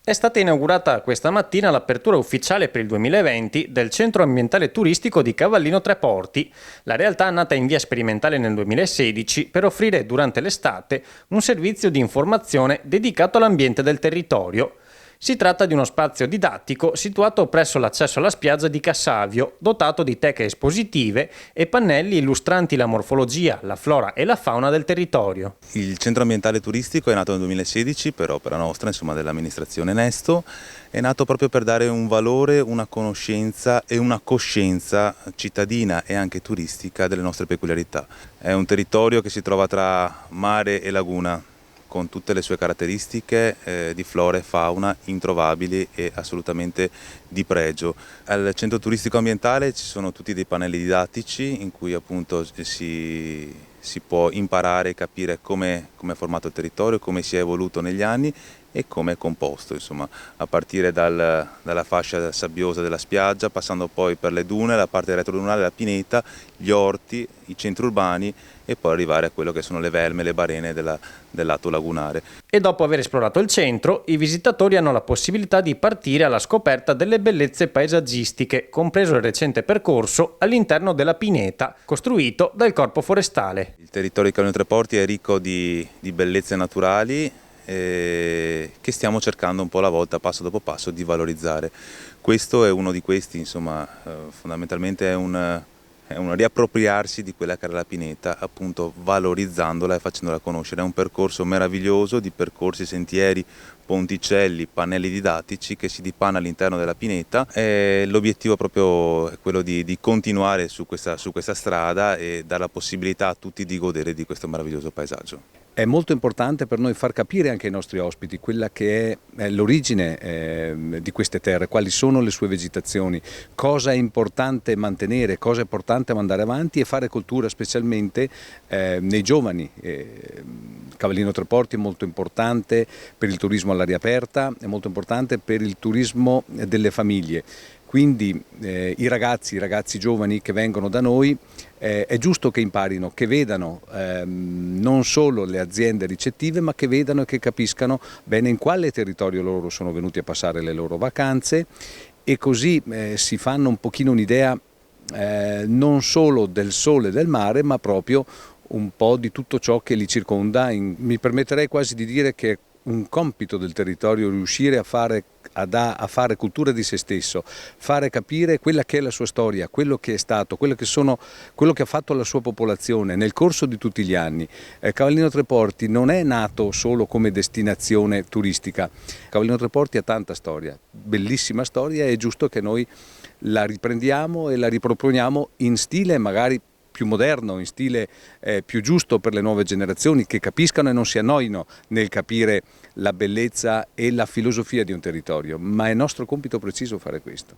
È stata inaugurata questa mattina l'apertura ufficiale per il 2020 del Centro Ambientale Turistico di Cavallino Tre Porti. La realtà è nata in via sperimentale nel 2016 per offrire durante l'estate un servizio di informazione dedicato all'ambiente del territorio. Si tratta di uno spazio didattico situato presso l'accesso alla spiaggia di Cassavio, dotato di teche espositive e pannelli illustranti la morfologia, la flora e la fauna del territorio. Il centro ambientale turistico è nato nel 2016 per opera nostra, dell'amministrazione Nesto, è nato proprio per dare un valore, una conoscenza e una coscienza cittadina e anche turistica delle nostre peculiarità. È un territorio che si trova tra mare e laguna, con tutte le sue caratteristiche di flora e fauna introvabili e assolutamente di pregio. Al centro turistico ambientale ci sono tutti dei pannelli didattici in cui appunto si può imparare e capire come è formato il territorio, come si è evoluto negli anni e come è composto, insomma, a partire dalla fascia sabbiosa della spiaggia, passando poi per le dune, la parte retrodunale della pineta, gli orti, i centri urbani e poi arrivare a quello che sono le velme, le barene del lato lagunare. E dopo aver esplorato il centro, i visitatori hanno la possibilità di partire alla scoperta delle bellezze paesaggistiche, compreso il recente percorso all'interno della pineta, costruito dal Corpo Forestale. Il territorio di Cavallino Tre Porti è ricco di bellezze naturali che stiamo cercando un po' alla volta, passo dopo passo, di valorizzare. Questo è uno di questi, insomma, fondamentalmente è un riappropriarsi di quella che era la pineta, appunto valorizzandola e facendola conoscere. È un percorso meraviglioso di percorsi, sentieri, ponticelli, pannelli didattici che si dipana all'interno della pineta. L'obiettivo proprio è quello di continuare su questa strada e dare la possibilità a tutti di godere di questo meraviglioso paesaggio. È molto importante per noi far capire anche ai nostri ospiti quella che è l'origine di queste terre, quali sono le sue vegetazioni, cosa è importante mantenere, cosa è importante mandare avanti e fare cultura specialmente nei giovani. Cavallino Tre Porti è molto importante per il turismo all'aria aperta, è molto importante per il turismo delle famiglie. Quindi i ragazzi giovani che vengono da noi è giusto che imparino, che vedano non solo le aziende ricettive, ma che vedano e che capiscano bene in quale territorio loro sono venuti a passare le loro vacanze e così si fanno un pochino un'idea non solo del sole e del mare, ma proprio un po' di tutto ciò che li circonda. Mi permetterei quasi di dire che è un compito del territorio riuscire a fare cultura di se stesso, fare capire quella che è la sua storia, quello che è stato, quello che ha fatto la sua popolazione nel corso di tutti gli anni. Cavallino Tre Porti non è nato solo come destinazione turistica, Cavallino Tre Porti ha tanta storia, bellissima storia, e è giusto che noi la riprendiamo e la riproponiamo in stile magari più moderno, in stile più giusto per le nuove generazioni, che capiscano e non si annoino nel capire la bellezza e la filosofia di un territorio, ma è nostro compito preciso fare questo.